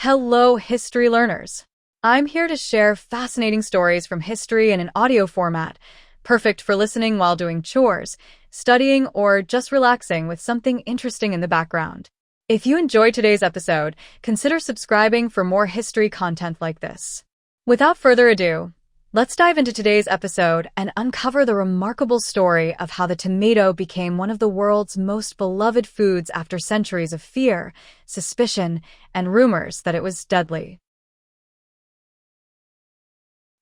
Hello, history learners. I'm here to share fascinating stories from history in an audio format, perfect for listening while doing chores, studying, or just relaxing with something interesting in the background. If you enjoyed today's episode, consider subscribing for more history content like this. Without further ado, let's dive into today's episode and uncover the remarkable story of how the tomato became one of the world's most beloved foods after centuries of fear, suspicion, and rumors that it was deadly.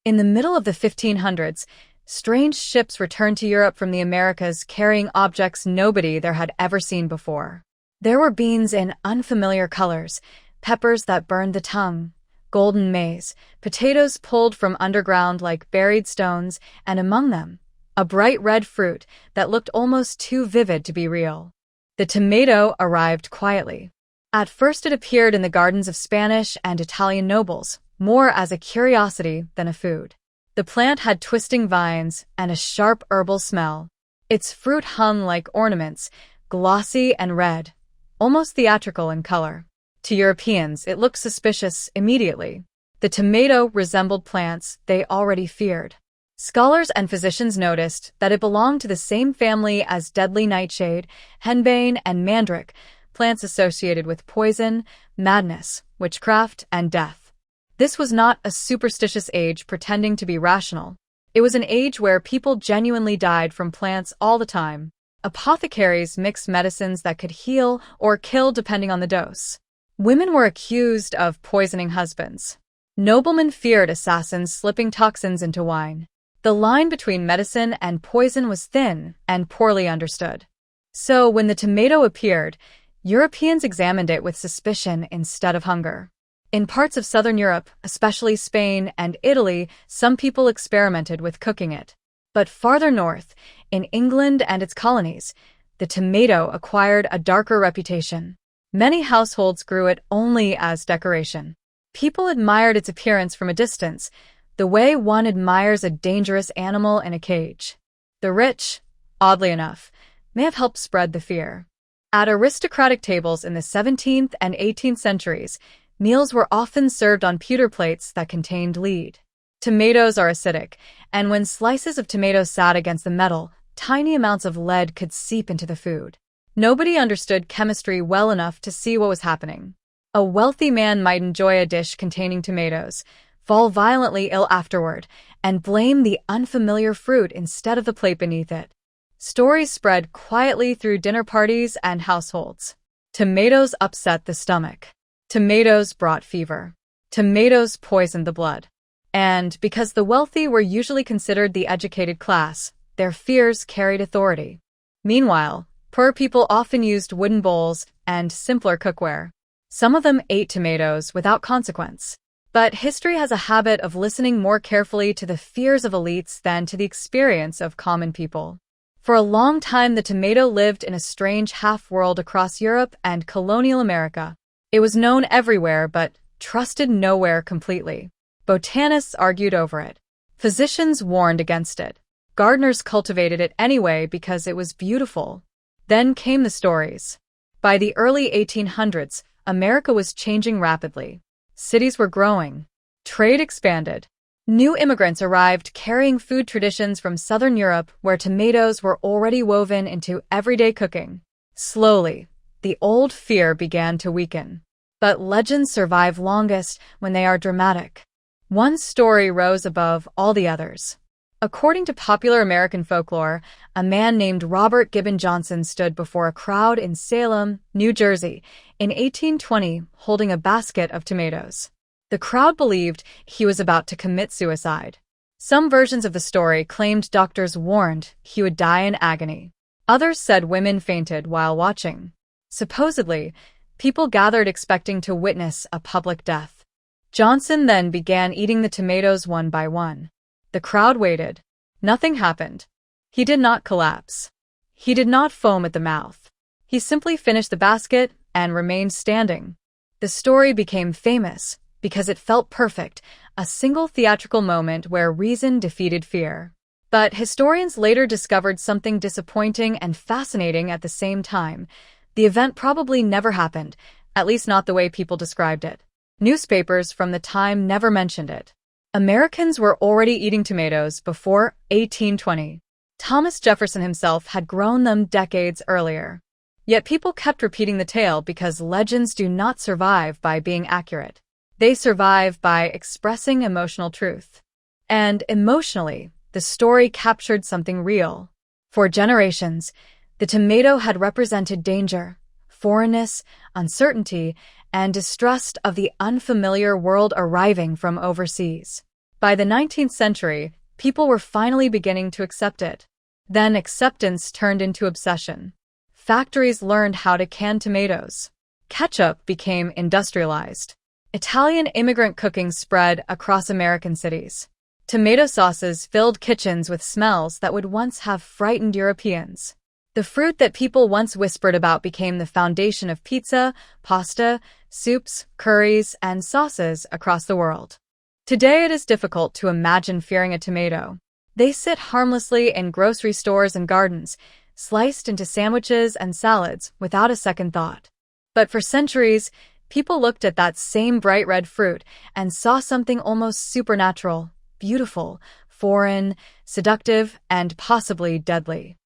In the middle of the 1500s, strange ships returned to Europe from the Americas carrying objects nobody there had ever seen before. There were beans in unfamiliar colors, peppers that burned the tongue, golden maize, potatoes pulled from underground like buried stones, and among them, a bright red fruit that looked almost too vivid to be real. The tomato arrived quietly. At first it appeared in the gardens of Spanish and Italian nobles, more as a curiosity than a food. The plant had twisting vines and a sharp herbal smell. Its fruit hung like ornaments, glossy and red, almost theatrical in color. To Europeans, it looked suspicious immediately. The tomato resembled plants they already feared. Scholars and physicians noticed that it belonged to the same family as deadly nightshade, henbane, and mandrake, plants associated with poison, madness, witchcraft, and death. This was not a superstitious age pretending to be rational. It was an age where people genuinely died from plants all the time. Apothecaries mixed medicines that could heal or kill depending on the dose. Women were accused of poisoning husbands. Noblemen feared assassins slipping toxins into wine. The line between medicine and poison was thin and poorly understood. So when the tomato appeared, Europeans examined it with suspicion instead of hunger. In parts of southern Europe, especially Spain and Italy, some people experimented with cooking it. But farther north, in England and its colonies, the tomato acquired a darker reputation. Many households grew it only as decoration. People admired its appearance from a distance, the way one admires a dangerous animal in a cage. The rich, oddly enough, may have helped spread the fear. At aristocratic tables in the 17th and 18th centuries, meals were often served on pewter plates that contained lead. Tomatoes are acidic, and when slices of tomato sat against the metal, tiny amounts of lead could seep into the food. Nobody understood chemistry well enough to see what was happening. A wealthy man might enjoy a dish containing tomatoes, fall violently ill afterward, and blame the unfamiliar fruit instead of the plate beneath it. Stories spread quietly through dinner parties and households. Tomatoes upset the stomach. Tomatoes brought fever. Tomatoes poisoned the blood. And because the wealthy were usually considered the educated class, their fears carried authority. Meanwhile, poor people often used wooden bowls and simpler cookware. Some of them ate tomatoes without consequence. But history has a habit of listening more carefully to the fears of elites than to the experience of common people. For a long time, the tomato lived in a strange half-world across Europe and colonial America. It was known everywhere, but trusted nowhere completely. Botanists argued over it. Physicians warned against it. Gardeners cultivated it anyway because it was beautiful. Then came the stories. By the early 1800s, America was changing rapidly. Cities were growing. Trade expanded. New immigrants arrived carrying food traditions from southern Europe where tomatoes were already woven into everyday cooking. Slowly, the old fear began to weaken. But legends survive longest when they are dramatic. One story rose above all the others. According to popular American folklore, a man named Robert Gibbon Johnson stood before a crowd in Salem, New Jersey, in 1820 holding a basket of tomatoes. The crowd believed he was about to commit suicide. Some versions of the story claimed doctors warned he would die in agony. Others said women fainted while watching. Supposedly, people gathered expecting to witness a public death. Johnson then began eating the tomatoes one by one. The crowd waited. Nothing happened. He did not collapse. He did not foam at the mouth. He simply finished the basket and remained standing. The story became famous because it felt perfect, a single theatrical moment where reason defeated fear. But historians later discovered something disappointing and fascinating at the same time. The event probably never happened, at least not the way people described it. Newspapers from the time never mentioned it. Americans were already eating tomatoes before 1820. Thomas Jefferson himself had grown them decades earlier. Yet people kept repeating the tale because legends do not survive by being accurate. They survive by expressing emotional truth. And emotionally, the story captured something real. For generations, the tomato had represented danger, foreignness, uncertainty, and distrust of the unfamiliar world arriving from overseas. By the 19th century, people were finally beginning to accept it. Then acceptance turned into obsession. Factories learned how to can tomatoes. Ketchup became industrialized. Italian immigrant cooking spread across American cities. Tomato sauces filled kitchens with smells that would once have frightened Europeans. The fruit that people once whispered about became the foundation of pizza, pasta, soups, curries, and sauces across the world. Today it is difficult to imagine fearing a tomato. They sit harmlessly in grocery stores and gardens, sliced into sandwiches and salads without a second thought. But for centuries, people looked at that same bright red fruit and saw something almost supernatural, beautiful, foreign, seductive, and possibly deadly.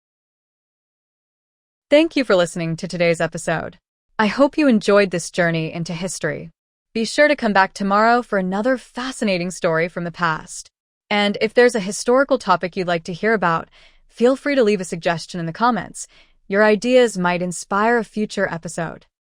Thank you for listening to today's episode. I hope you enjoyed this journey into history. Be sure to come back tomorrow for another fascinating story from the past. And if there's a historical topic you'd like to hear about, feel free to leave a suggestion in the comments. Your ideas might inspire a future episode.